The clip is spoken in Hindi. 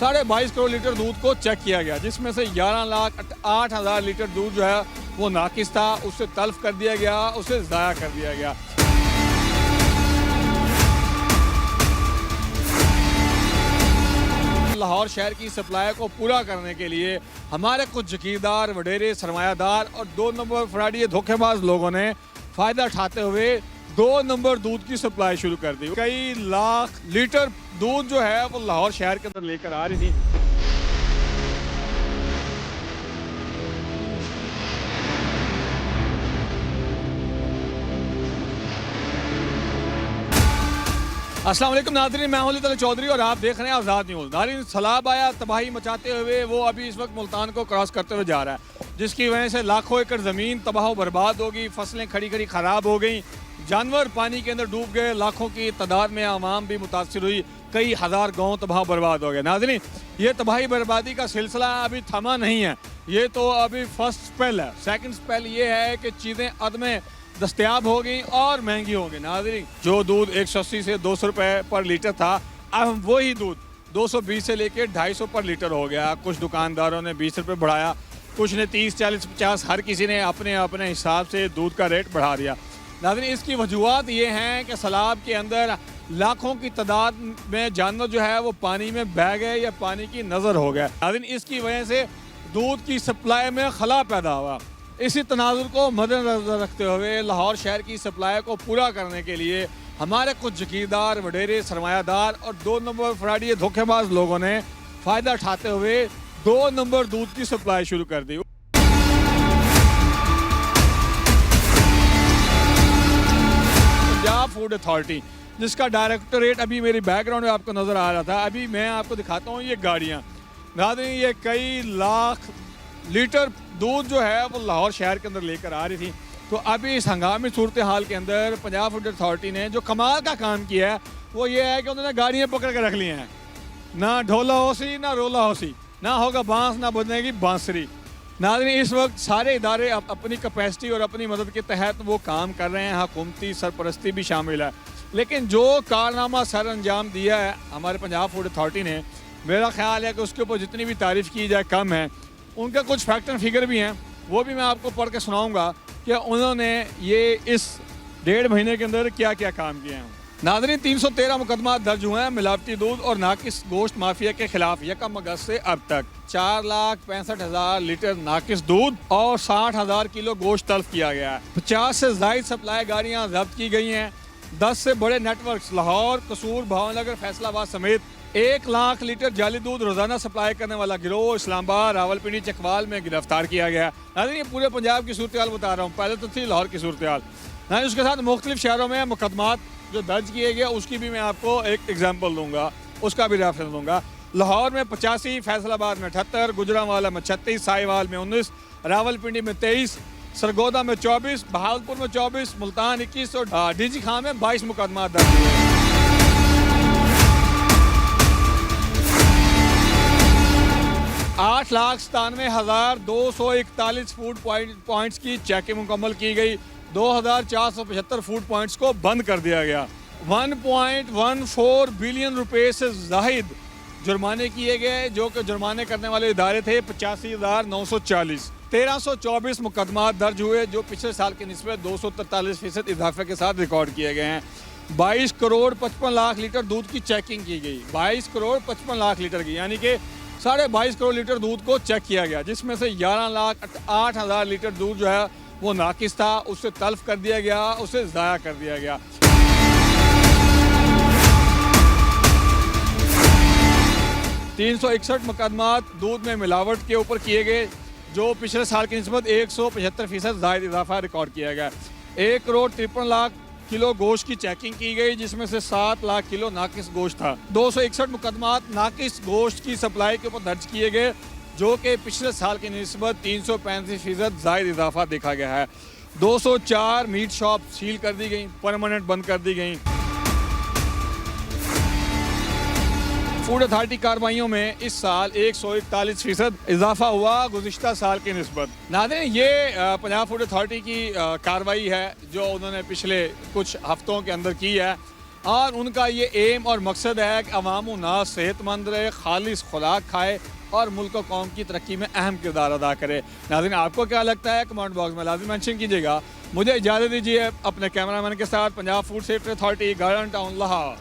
22.5 करोड़ लीटर दूध को चेक किया गया, जिसमें से 11,08,000 लीटर दूध जो है वो नाकिस था, उसे तल्फ कर दिया गया, उसे ज़ाया कर दिया गया। लाहौर शहर की सप्लाई को पूरा करने के लिए हमारे कुछ जगीरदार, वडेरे, सरमायादार और 2 नंबर फ्राडी धोखेबाज लोगों ने फ़ायदा उठाते हुए 2 नंबर दूध की सप्लाई शुरू कर दी। कई लाख लीटर दूध जो है वो लाहौर शहर के अंदर लेकर आ रही थी। अस्सलाम वालेकुम नाज़रीन, मैं हूं अली चौधरी और आप देख रहे हैं आज़ाद न्यूज़। नाज़रीन, सैलाब आया, तबाही मचाते हुए वो अभी इस वक्त मुल्तान को क्रॉस करते हुए जा रहा है, जिसकी वजह से लाखों एकड़ ज़मीन तबाह व बर्बाद हो गई, फसलें खड़ी खड़ी ख़राब हो गई, जानवर पानी के अंदर डूब गए, लाखों की तादाद में आवाम भी मुतासर हुई, कई हज़ार गाँव तबाह बर्बाद हो गए। नाज़रीन, ये तबाही बर्बादी का सिलसिला अभी थमा नहीं है, ये तो अभी फर्स्ट स्पेल है। सेकेंड स्पेल ये है कि चीज़ें अदमें दस्तयाब हो गई और महंगी हो गई। नाज़रीन, जो दूध 180 से 200 रुपए पर लीटर था, अब वही दूध 220 से लेकर 250 पर लीटर हो गया। कुछ दुकानदारों ने 20 रुपये बढ़ाया, कुछ ने 30, 40, 50, हर किसी ने अपने अपने हिसाब से दूध का रेट बढ़ा दिया। नाज़रीन, इसकी वजूहत ये हैं कि सैलाब के अंदर लाखों की तादाद में जानवर जो है वो पानी में बह गए या पानी की नज़र हो गया। नाज़रीन, इसकी वजह से दूध की सप्लाई में खला पैदा हुआ। इसी तनाजुर को मद्देनजर रखते हुए लाहौर शहर की सप्लाई को पूरा करने के लिए हमारे कुछ जगीरदार, वडेरे, सरमायादार और 2 नंबर फ्राडी धोखेबाज लोगों ने फ़ायदा उठाते हुए 2 नंबर दूध की सप्लाई शुरू कर दी। पंजाब फूड अथॉरिटी, जिसका डायरेक्टरेट अभी मेरी बैकग्राउंड में आपको नज़र आ रहा था, अभी मैं आपको दिखाता हूँ ये गाड़ियाँ। नाज़रीन, ये कई लाख लीटर दूध जो है वो लाहौर शहर के अंदर लेकर आ रही थी। तो अभी इस हंगामी सूरत हाल के अंदर पंजाब फूड अथॉरिटी ने जो कमाल का काम किया है वो ये है कि उन्होंने गाड़ियाँ पकड़ कर रख ली हैं। ना ढोला होसी, ना रोला होसी, ना होगा बांस, ना बजेगी बांसुरी। नाज़रीन, इस वक्त सारे इदारे अपनी कैपेसिटी और अपनी मदद के तहत वो काम कर रहे हैं, हुकूमती सरपरस्ती भी शामिल है। लेकिन जो कारनामा सर अंजाम दिया है हमारे पंजाब फूड अथॉरिटी ने, मेरा ख्याल है कि उसके ऊपर जितनी भी तारीफ़ की जाए कम है। उनके कुछ फैक्ट एंड फिगर भी हैं, वो भी मैं आपको पढ़ के सुनाऊंगा कि उन्होंने ये इस 1.5 महीने के अंदर क्या क्या काम किए हैं। नाज़रीन, 313 मुकदमा दर्ज हुए हैं मिलावटी दूध और नाकिस गोश्त माफिया के खिलाफ। 1 अगस्त से अब तक 4,65,000 लीटर नाकिस दूध और 60,000 किलो गोश्त तल्फ किया गया है। 50 से ज़ायद सप्लाई गाड़ियाँ जब्त की गई हैं। 10 से बड़े नेटवर्क लाहौर, कसूर, भावनगर, फैसलाबाद समेत 1 लाख लीटर जाली दूध रोजाना सप्लाई करने वाला गिरोह इस्लामाबाद, रावलपिंडी, चकवाल में गिरफ्तार किया गया। नाज़रीन, ये पूरे पंजाब की सूरत हाल बता रहा हूँ, पहले तो थी लाहौर की सूरत हाल। नाज़रीन, उसके साथ मुख्तलिफ शहरों में मुकदमात जो दर्ज किए गए उसकी भी मैं आपको एक एग्जाम्पल दूंगा, उसका भी रेफरेंस दूंगा। लाहौर में 85, फैसलाबाद में 78, गुजरांवाला में 36, साहिवाल में 19, रावलपिंडी में 23, सरगोदा में 24, बहावलपुर में 24, मुल्तान 21 और डीजी खान में 22 मुकदमा दर्ज हुए। 8,97,241 फूड पॉइंट्स की चेकिंग मुकम्मल की गई। 2,475 फूड पॉइंट्स को बंद कर दिया गया। 1.14 बिलियन रुपए से जाहिद जुर्माने किए गए, जो कि जुर्माने करने वाले इदारे थे 85,940। 1,324 मुकदमा दर्ज हुए, जो पिछले साल की निस्बत 243% इजाफे के साथ रिकॉर्ड किए गए हैं। 22 करोड़ 55 लाख लीटर दूध की चेकिंग की गई। 22 करोड़ 55 लाख लीटर की, यानी कि 22.5 करोड़ लीटर दूध को चेक किया गया, जिसमें से 11,08,000 लीटर दूध जो है वो नाकिस था, उसे तल्फ कर दिया गया, उसे ज़ाया कर दिया गया। 361 मुकदमात दूध में मिलावट के ऊपर किए गए, जो पिछले साल की निस्बत 175% ज़ायद इजाफा रिकॉर्ड किया गया। 1 करोड़ 53 लाख किलो गोश्त की चेकिंग की गई, जिसमें से 7 लाख किलो नाकिस गोश्त था। 261 मुकदमात नाकिस गोश्त की सप्लाई के ऊपर दर्ज किए गए, जो कि पिछले साल की निस्बत 335% ज़ायद इजाफा देखा गया है। 204 मीट शॉप सील कर दी गई, परमानेंट बंद कर दी गई। फूड अथॉरिटी कार्रवाइयों में इस साल 141% इजाफा हुआ गुज़िश्ता साल की निस्बत। नाज़रीन, ये पंजाब फूड अथॉरिटी की कार्रवाई है जो उन्होंने पिछले कुछ हफ्तों के अंदर की है। और उनका ये एम और मकसद है कि अवाम नास सेहतमंद रहे, खालिश खुराक खाए और मुल्क और कौम की तरक्की में अहम किरदार अदा करे। नाज़रीन, आपको क्या लगता है कमेंट बॉक्स में लाज़िम मेंशन कीजिएगा। मुझे इजाज़त दीजिए अपने कैमरामैन के साथ। Punjab food safety authority, garden town, Lahore.